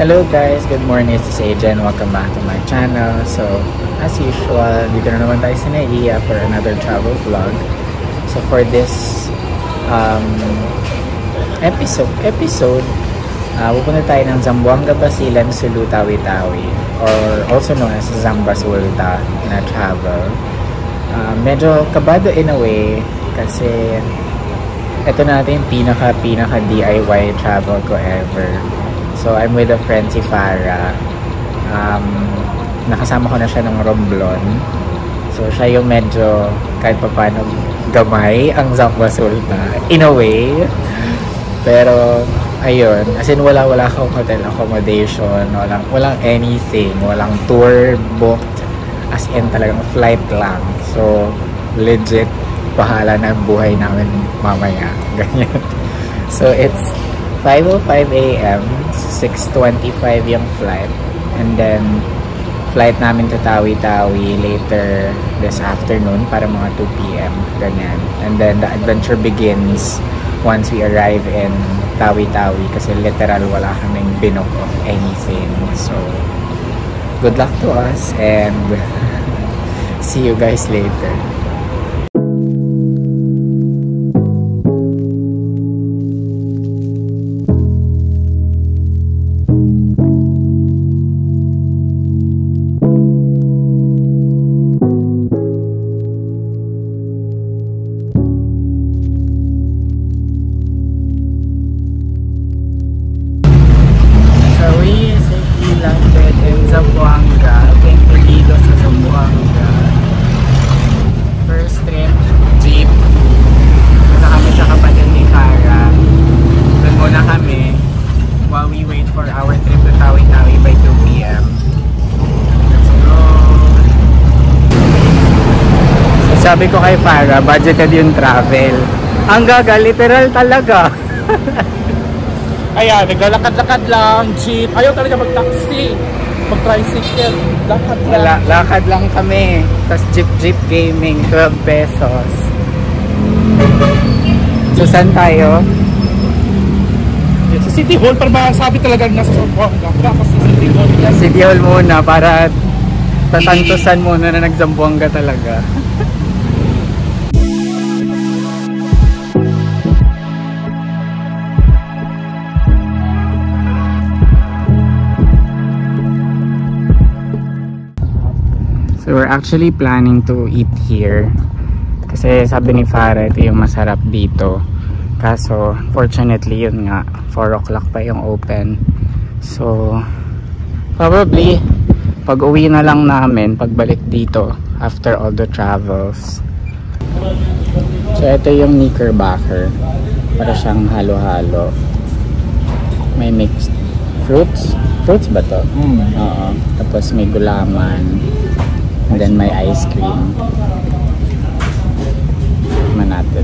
Hello guys, good morning. This is Ajen. Welcome back to my channel. So, as usual, dito na naman tayo sa Naiya for another travel vlog. So, for this episode, pupunta tayo ng Zamboanga Basilan, Sulu, Tawi-Tawi, or also known as Zamba Sulta na travel. Medyo kabado in a way kasi ito na natin yung pinaka DIY travel ko ever. So, I'm with a friend, si Farah. Nakasama ko na siya ng Romblon. So, siya yung medyo kahit pa paano gamay ang Zamba Sulta. In a way. Pero, ayun. As in, wala akong hotel accommodation. Walang anything. Walang tour booked. As in, talagang flight lang. So, legit, bahala na ang buhay namin mamaya. Ganyan. So, it's 5:05 AM, 6:25 yung flight, and then flight namin to Tawi-Tawi later this afternoon para mga 2 PM, ganyan. And then the adventure begins once we arrive in Tawi-Tawi kasi literal wala kaming binook of anything. So, good luck to us and see you guys later. Landed in Zamboanga, dito sa Zamboanga. First trip, jeep. Punta kami sa kapatid ni Farah. Doon muna kami while we wait for our trip to Tawi-Tawi by 2 PM. Let's go! So, sabi ko kay Farah, budgeted yung travel. Ang gaga, literal talaga. Ayan, naglalakad-lakad lang, jeep. Ayaw talaga mag-taxi, mag-tricycle. Lakad lang. Lakad lang kami. Tapos jeep gaming, 12 pesos. So, saan tayo? Sa City Hall, para masabi talaga nasa Zamboanga. Kasi City Hall. City Hall muna para tatantusan muna na nag-Zamboanga talaga. So we're actually planning to eat here kasi sabi ni Farah ito yung masarap dito, kaso fortunately yun nga 4 o'clock pa yung open. So probably pag uwi na lang namin pagbalik dito after all the travels. So ito yung knickerbocker, para siyang halo-halo, may mixed fruits ba to? Oo. Tapos may gulaman. And then may ice cream. Tikman natin.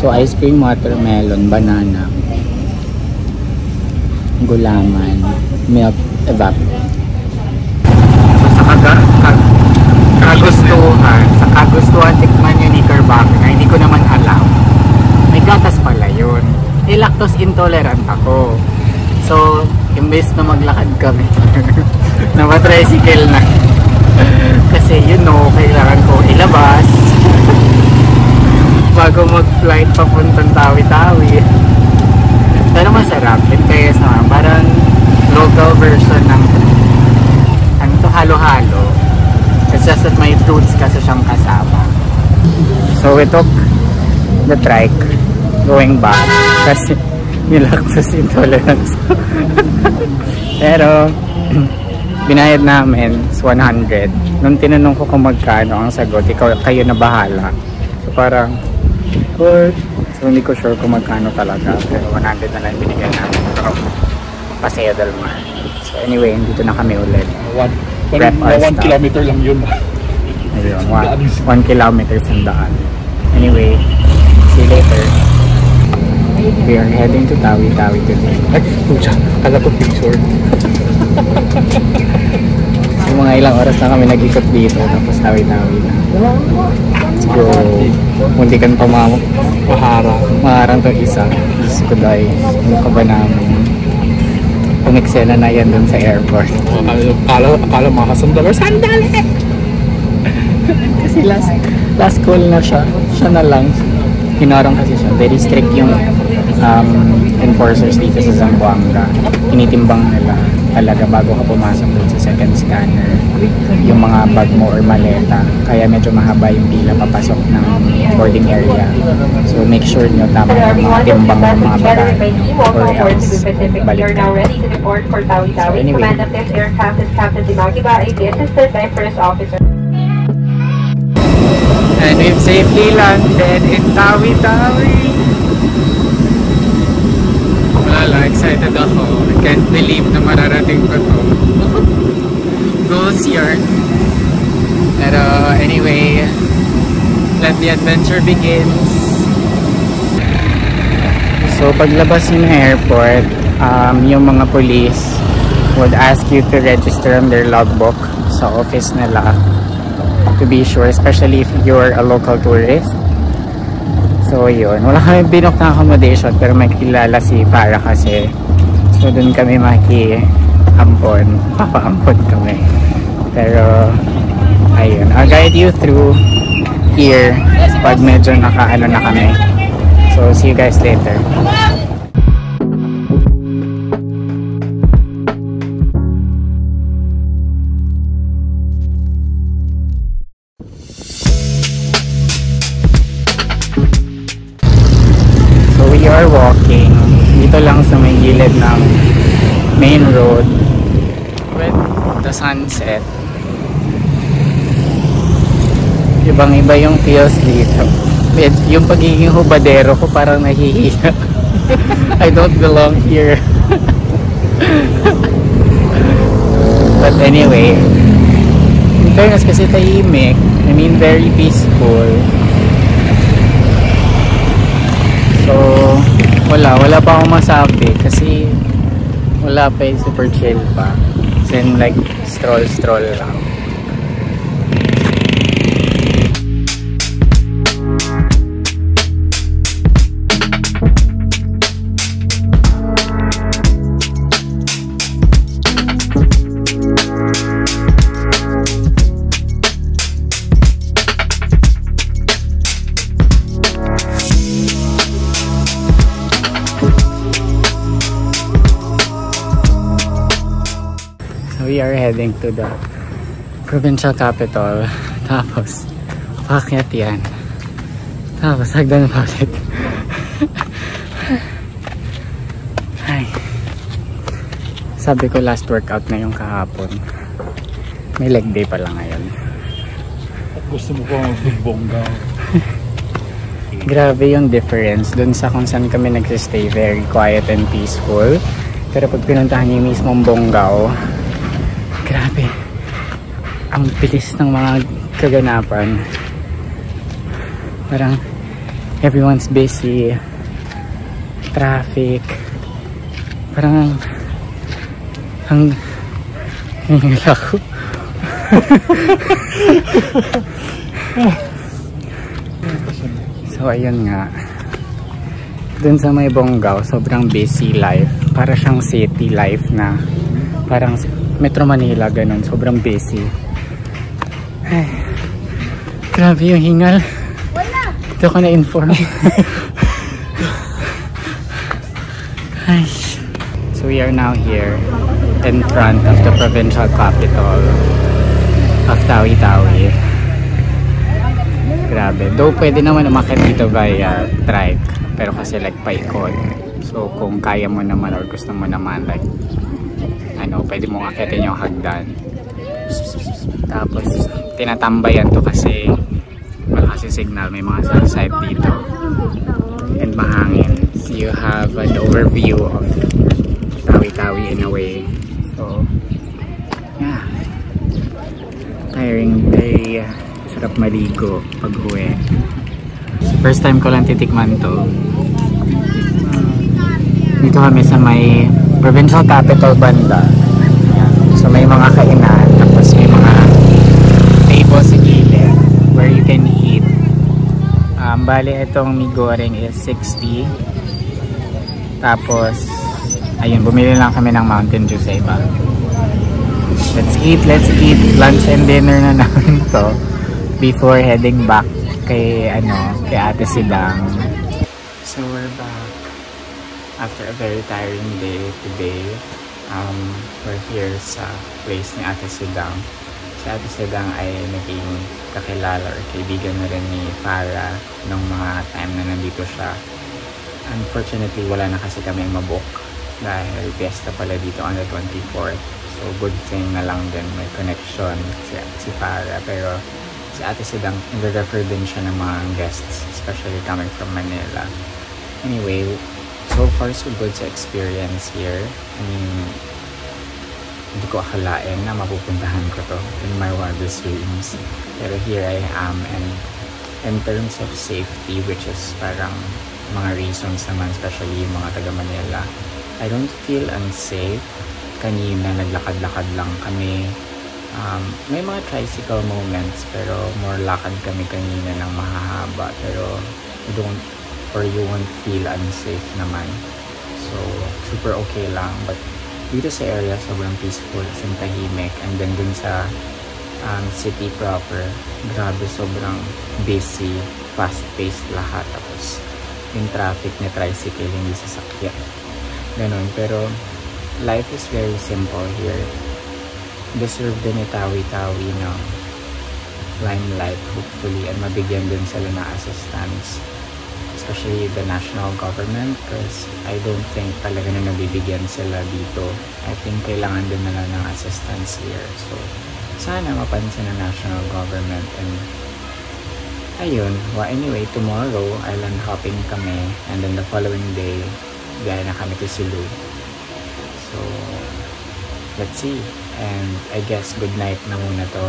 So ice cream, watermelon, banana, gulaman, milk, evap. So sa kagustuhan tikman yung knickerbocker na hindi ko naman alam. May gatas pala yun. Lactose intolerant ako. So, imbes na maglakad kami, napa-tricycle na. Kasi kailangan ko ilabas bago mag-flight papuntang Tawi-Tawi. Pero masarap. It kayas naman. Parang local version ng halo-halo. It's just that may fruits kasi siyang kasama. So, we took the trike going back kasi lactose intolerance. Pero binayad namin is 100. Nung tinanong ko kung magkano, ang sagot, kayo na bahala. So parang good. So hindi ko sure kung magkano talaga, pero 100 na lang binigay namin from Paseo del Mar. So anyway, dito na kami ulit. 1 kilometer lang yun. Ayun, 1 kilometer sa daan. Anyway, see you later. We are heading to Tawi-Tawi today. Ay, pucha, kala ko picture. So, mga ilang oras na kami nag-ikot dito, tapos Tawi-Tawi na. medyo hindi kan maharang to isa. Diyos ko dahil yung kaba namin. Umeksena na yan dun sa airport. Akala mga sandali. Sandali! Kasi last call na siya. Siya na lang. Hinarang kasi siya. Very strict yung enforcers dito sa Zamboanga. Tinitimbang nila talaga bago ka pumasok dun sa second scanner yung mga bag mo or maleta. Kaya medyo mahaba yung pila papasok ng boarding area. So make sure nyo tama yung mga timbang ng mga bagay or else balik ka. So anyway, and we've safely landed in Tawi-Tawi. Wala, excited ako. I can't believe na mararating ko to. Goals here. Pero anyway, let the adventure begins. So paglabas ng airport, yung mga police would ask you to register on their logbook sa office nila. To be sure, especially if you're a local tourist. So yun, wala kami binook na accommodation pero may kilala si Farah kasi. So dun kami maki-ampon, papaampon kami. Pero ayun, I'll guide you through here pag medyo nakaano na kami. So see you guys later. We are walking dito lang sa may gilid ng main road with the sunset. Ibang iba yung feels dito. Yung pagiging hubadero ko parang nahihiya. I don't belong here. But anyway, in fairness kasi tahimik, I mean very peaceful. So, wala pa akong masabi kasi wala pa yung super chill pa. Then like stroll lang. We are heading to the provincial capital. Tapos, paakyat yan. Tapos, hagdan pa ulit. Ay. Sabi ko last workout na yung kahapon. May leg day pala ngayon. At gusto mo pa magbonga. Grabe yung difference dun sa kung saan kami nagsistay. Very quiet and peaceful. Pero pag pinuntahan yung mismong Bonggao, grabe, ang bilis ng mga kaganapan. Parang everyone's busy, traffic, parang ang hingil ako. So ayun nga, dun sa may Bonggao sobrang busy life, para siyang city life na parang Metro Manila, ganun. Sobrang busy. Ay, grabe yung hingal. Ito ko na-inform. Ay. So we are now here in front of the provincial capital of Tawi-Tawi. Grabe. Though pwede naman umakyat dito via trike. Pero kasi like paikot. So kung kaya mo naman or gusto mo naman like pwede mong akitin yung hagdan. Tapos tinatambayan to kasi wala kasi signal, may mga cell site dito and mahangin. So you have an overview of Tawi-Tawi in a way. So yeah, tiring day, sarap maligo pag uwi. First time ko lang titikman to. Dito kami sa may provincial capital banda. So may mga kainan, tapos may mga tables sa gilid where you can eat Bali, itong mi goreng is 60. Tapos, ayun, bumili lang kami ng Mountain Dew sa iba. Let's eat. Lunch and dinner na namin to before heading back kay Ate Sidang. So we're back after a very tiring day today. We're here sa place ni Ate Sidang. Si Ate Sidang ay naging kakilala or kaibigan na rin ni Farah nung mga time na nandito siya. Unfortunately, wala na kasi kami mabook dahil fiesta pala dito on the 24th. So good thing na lang din may connection si Farah. Pero si Ate Sidang, nag-refer din siya ng mga guests, especially coming from Manila. Anyway, so far so good sa experience here. I mean, hindi ko akalain na mapupuntahan ko to in my wildest dreams. Pero here I am, and in terms of safety, which is parang mga reasons naman, especially yung mga taga Manila, I don't feel unsafe. Kanina naglakad-lakad lang kami. May mga tricycle moments, pero more lakad kami kanina ng mahahaba. Pero you won't feel unsafe naman. So, super okay lang. But dito sa area, sobrang peaceful, yung tahimik. And then dun sa city proper, grabe, sobrang busy, fast-paced lahat. Tapos, yung traffic na tricycle, hindi sasakyan. Ganon. Pero, life is very simple here. Deserve din ni Tawi-Tawi ng limelight, hopefully, and mabigyan din sila na assistance, especially the national government, because I don't think talaga na nabibigyan sila dito. I think kailangan din nila ng assistance here. So, sana mapansin ng national government. And ayun, well, anyway, tomorrow island hopping kami, and then the following day gaya na kami to Cebu. So, let's see. And I guess good night na muna to.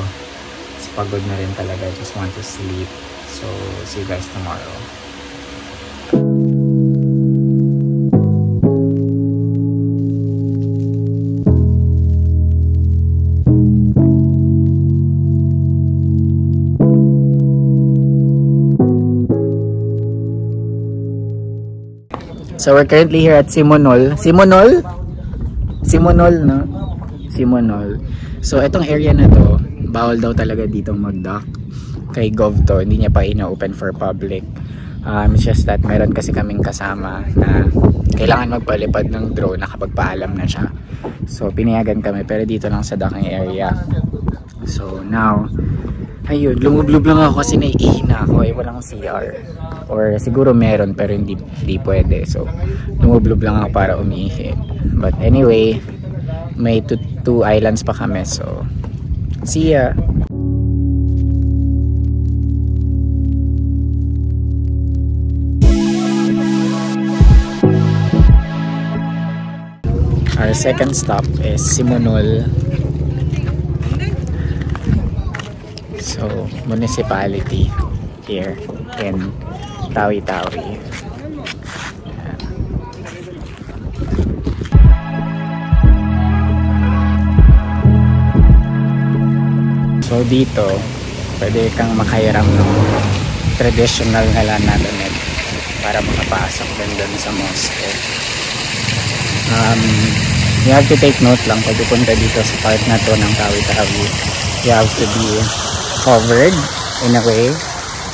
Kasi pagod na rin talaga. I just want to sleep. So, see you guys tomorrow. So, we're currently here at Simonol. Simonol, no? Simonol. So, itong area na to, bawal daw talaga ditong mag-dock. Kay Gov to, hindi niya pa ina-open for public. It's just that meron kasi kaming kasama na kailangan magpalipad ng drone, nakapagpaalam na siya. So, pinayagan kami, pero dito lang sa docking area. So, now, ayun, lumublob lang ako kasi naiihina ako. Walang CR. Or siguro meron, pero hindi pwede. So, lumublob lang ako para umihi. But anyway, may two islands pa kami. So, see ya! Our second stop is Simonol. So, municipality here in Tawi-Tawi. So dito, pwede kang makahiram ng traditional na lanadamit para makapasok din doon sa mosque. You have to take note lang pag pupunta dito sa part na to ng Tawi-Tawi. You have to be covered in a way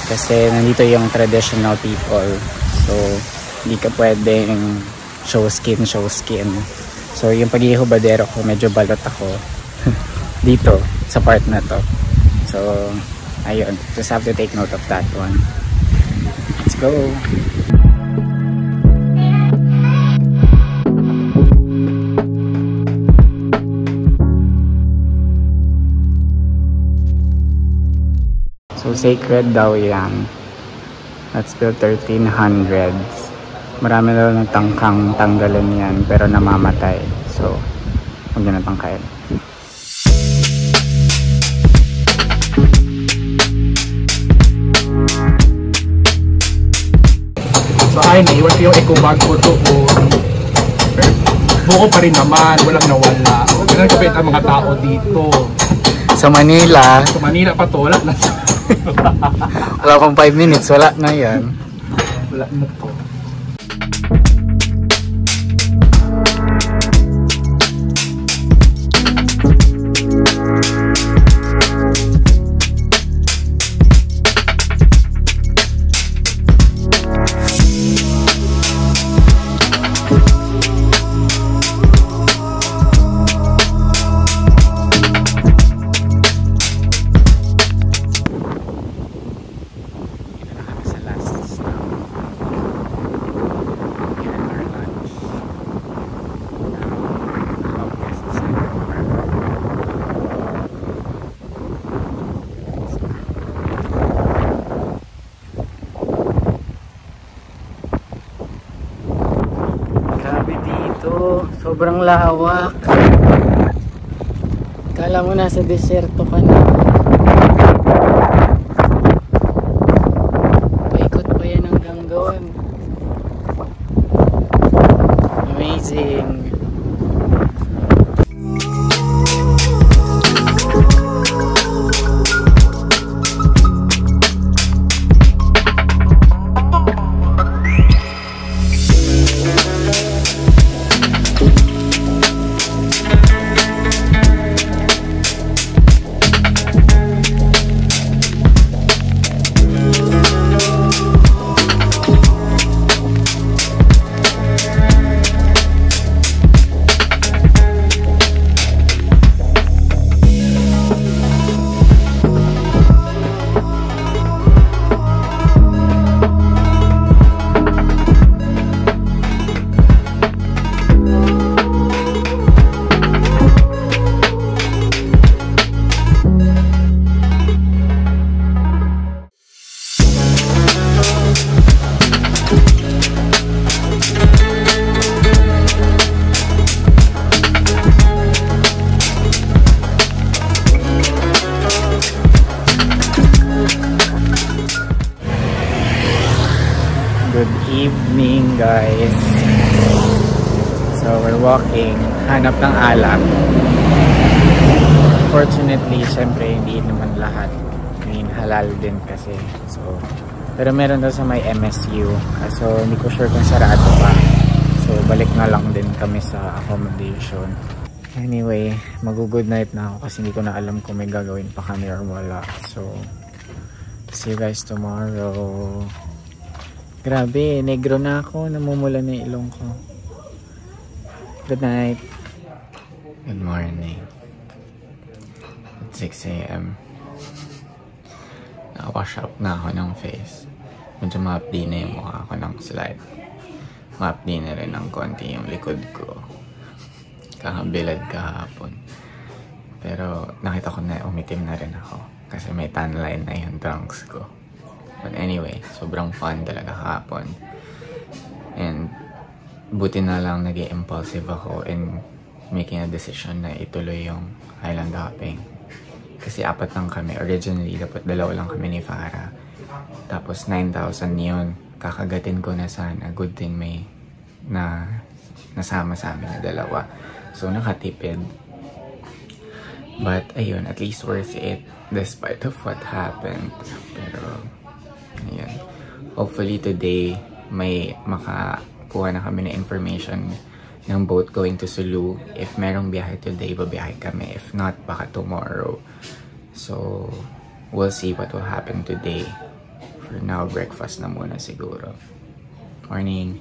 kasi nandito yung traditional people. So, hindi ka pwedeng show skin. So, yung paghihubadero ko, medyo balot ako dito sa part na to. So, ayun. Just have to take note of that one. Let's go! So, sacred daw yan. That's built 1300s. Marami daw ng tangkang tanggalin yan, pero namamatay. So, huwag nyo natangkayin. So, ay, naiwan ko yung eco bag ko doon. Buko pa rin naman, walang nawala. Ganun kapit ang mga tao dito. Sa Manila. Sa Manila pa to, wala na. Wala pang 5 minutes, wala na yan. Wala na po. Sobrang lawak. Kala mo nasa deserto ka na. Paikot pa yan hanggang doon. Amazing. Good evening, guys. So we're walking, hanap ng alak. Fortunately, syempre hindi naman lahat. I mean, halal din kasi. So, pero meron daw sa may MSU. So hindi ko sure kung sarado pa. So balik na lang din kami sa accommodation. Anyway, mag-good night na ako kasi hindi ko na alam kung may gagawin pa kami or wala. So, see you guys tomorrow. Grabe, negro na ako. Namumula na yung ilong ko. Good night. Good morning. At 6 AM. Nakawash up na ako ng face. Medyo ma-update na yung mukha ko ng slide. Ma-update na rin ng konti yung likod ko. Kakabilad kahapon. Pero nakita ko na umitim na rin ako. Kasi may tan line na yung trunks ko. But anyway, sobrang fun talaga kahapon. And buti na lang naging impulsive ako in making a decision na ituloy yung Highland Hopping. Kasi 4 lang kami. Originally, dapat 2 lang kami ni Farah. Tapos 9,000 yun. Kakagatin ko na sana. Good thing may nasama sa amin na 2. So nakatipid. But ayun, at least worth it despite of what happened. Pero ayan. Hopefully today may makakuha na kami na information ng boat going to Sulu. If merong biyahe today, babiyahe kami. If not, baka tomorrow. So, we'll see what will happen today. For now, breakfast na muna siguro. Morning!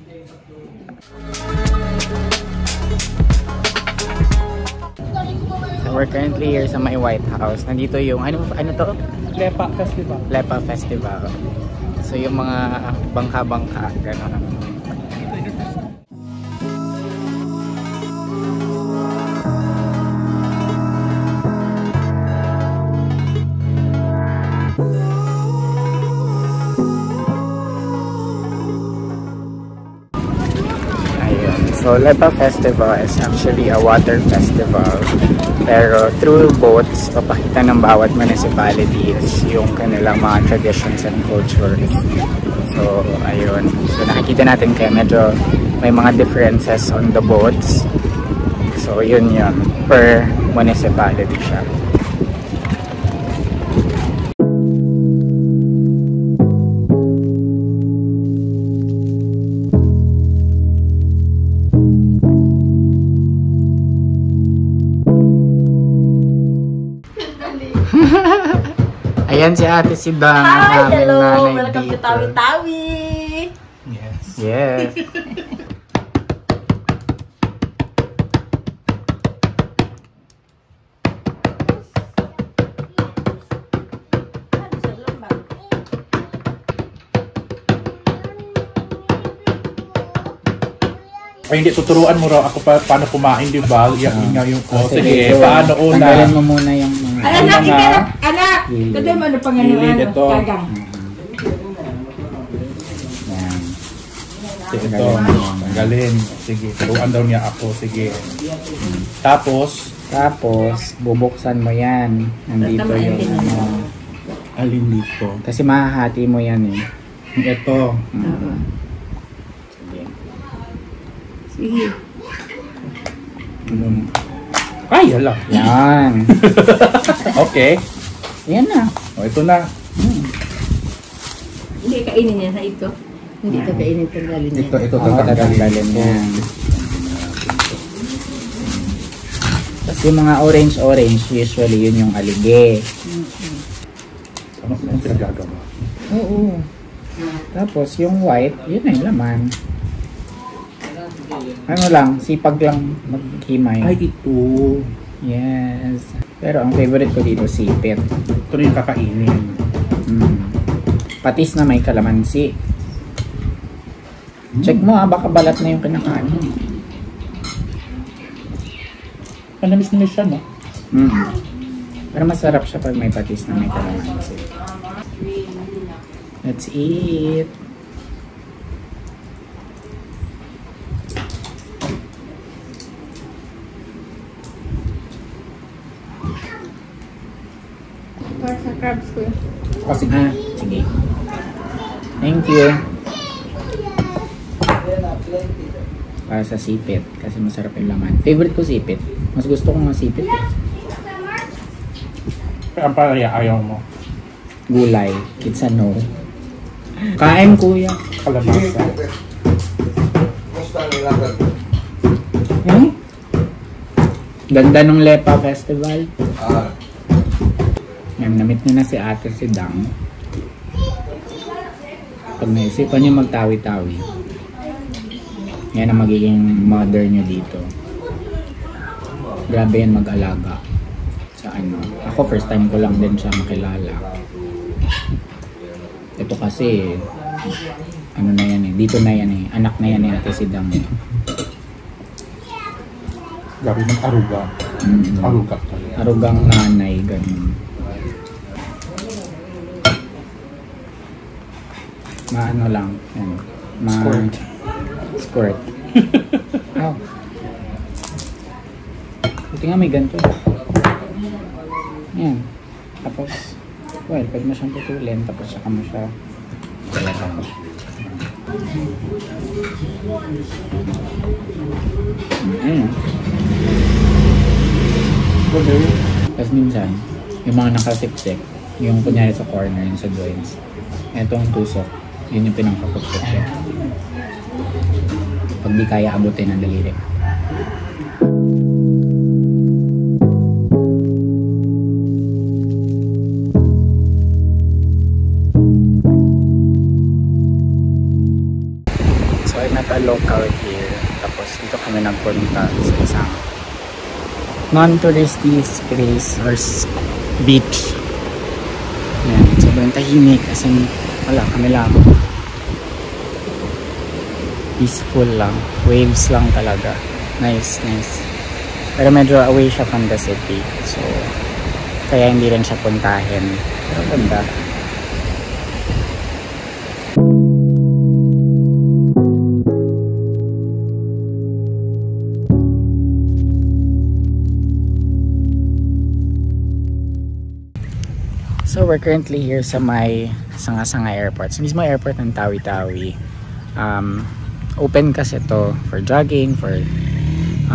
So, we're currently here sa my White House. Nandito yung, ano to? Lepa Festival. Lepa Festival. So, yung mga bangka-bangka, gano'n. So, Lepa Festival is actually a water festival. Pero through boats, papakita ng bawat municipalities yung kanilang mga traditions and cultures. So, ayun. So, nakikita natin kaya medyo may mga differences on the boats. So, yun yun. Per municipality siya. Ayan si Ate Sidang, ang Hi! aming Hello! nanay Welcome to dito. Tawi-Tawi! Yes. Yes. Ay, hindi, tuturuan mo raw ako paano kumain, di ba? Yung nga yung ko. Sige, so, paano una? Tanggalin mo muna yung mga... Anak, Mga- ikanap! Anak! Lili. Kada mo ano pang Lili, ano? ito. Kagang. Yan. Sige, ito. Tanggalin. Sige, turuan daw niya ako. Sige. Tapos, Tapos, bubuksan mo yan. Nandito Tama, yung yun. ano. alin dito? Kasi mahahati mo yan eh. Ito. Oo. Sige. Sige. Ay, hala. Yan. Okay. Yan na. O, ito na. Hindi kainin niya sa ito. Hindi ito kainin, tanggalin niya. Ito Oo, tatanggalin yan. Tapos yung mga orange-orange, usually yun yung alige. Ano pinagagawa? Oo. Tapos yung white, yun na yung laman. Ano lang, sipag lang maghimay. Ay, ito. Yes. Pero ang favorite ko dito, sipit. Ito na yung kakainin. Patis na may kalamansi. Check mo baka balat na yung kinakain mo. Manamis-namis siya, no? Pero masarap siya pag may patis na may kalamansi. Let's eat. Para sa crabs ko. Kasi, Sige. Thank you. Para sa sipit. Kasi masarap yung laman. Favorite ko sipit. Mas gusto ko nga sipit. ang palaya ayaw mo. Gulay. It's a no. Kain kuya. Kalabasa. Ganda nung Lepa Festival. Yan, namit niyo na si Ate Sidang. Pag naisipan niyo magtawi-tawi, yan ang magiging mother niyo dito. Grabe yan mag-alaga sa ano. Ako first time ko lang din siya makilala. Ito kasi ano na yan eh, dito na yan eh, anak na yan ni Ate Sidang. Gabi ng aruga. Aruga talaga. Arugang nanay, ganun. Maano lang, yan. Squirt. Squirt. Oh. Buti nga may ganito. Yan. Tapos, well, pwede mo siyang putulin, tapos saka mo siya. Ayan. Tapos minsan, yung mga nakasiksik, yung kunyari sa corner, yung sa joints, etong tusok, yun yung pinangkapukpok siya. Pag di kaya abutin ng daliri. So I'm at a local here. Tapos dito kami nagpunta sa isang non-touristy place or beach. Yan, sobrang tahimik kasi wala kami lang. Peaceful lang. Waves lang talaga. Nice, nice. Pero medyo away siya from the city. So, kaya hindi rin siya puntahin. Pero ganda. So we're currently here sa may Sanga-Sanga Airport. Sa mismo airport ng Tawi-Tawi. Open kasi to for jogging, for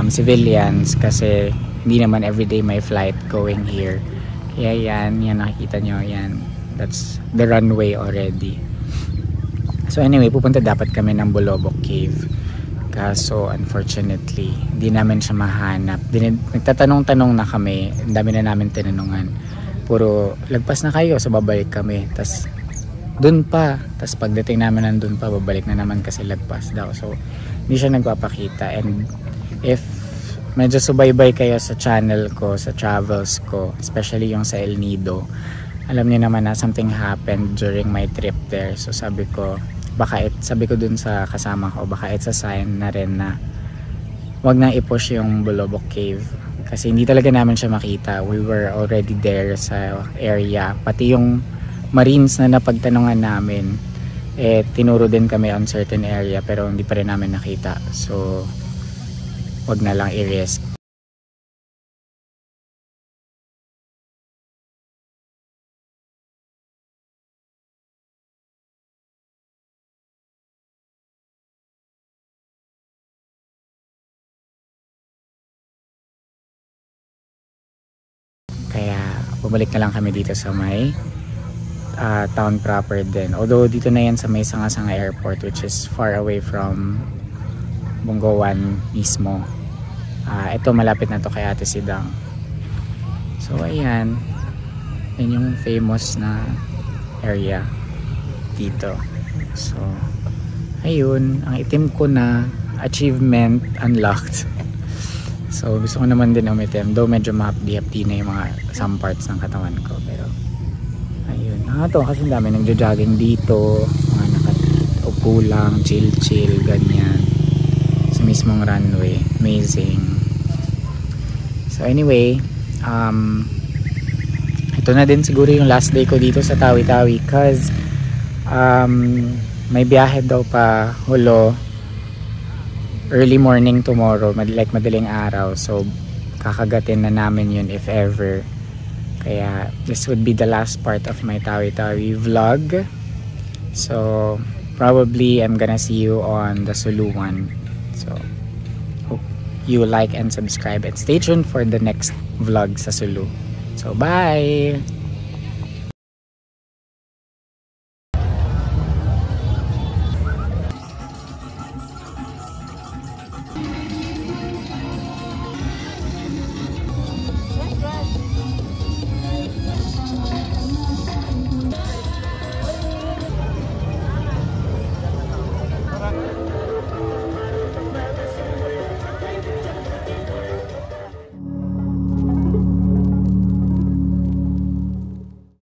civilians kasi hindi naman everyday may flight going here. Kaya yan nakikita nyo, yan. That's the runway already. So anyway, pupunta dapat kami ng Bulobok Cave. Kaso unfortunately, hindi namin siya mahanap. Nagtatanong-tanong na kami, ang dami na namin tinanungan. puro lagpas na kayo, so babalik kami. Tas dun pa, tas pagdating namin nandun pa, babalik na naman kasi lagpas daw. So hindi siya nagpapakita. And if medyo subaybay kayo sa channel ko, sa travels ko, especially yung sa El Nido, alam niyo naman na something happened during my trip there. So sabi ko dun sa kasama ko, baka it's a sign na rin na wag nang i-push yung Bulobok Cave. Kasi hindi talaga namin siya makita. We were already there sa area. Pati yung Marines na napagtanungan namin, tinuro din kami on certain area pero hindi pa rin namin nakita. So wag na lang i-risk. Kaya bumalik na lang kami dito sa may town proper din. Although dito na yan sa may Sanga-Sanga Airport, which is far away from Bunggowan mismo. Ito malapit na to kay Ate Sidang. So ayan, yan yung famous na area dito. So ayun, ang itim ko na achievement unlocked. So gusto ko naman din umitim, though medyo mahapdi-hapdi na yung mga some parts ng katawan ko, pero ayun, to kasi dami nagjo-jogging dito, mga nakaupo lang, chill ganyan sa mismong runway. Amazing. So anyway, ito na din siguro yung last day ko dito sa Tawi-Tawi, cause may biyahe daw pa Hulo early morning tomorrow, like madaling araw. So kakagatin na namin yun if ever. Kaya this would be the last part of my Tawi-Tawi vlog. So probably I'm gonna see you on the Sulu one. So hope you like and subscribe and stay tuned for the next vlog sa Sulu. So bye!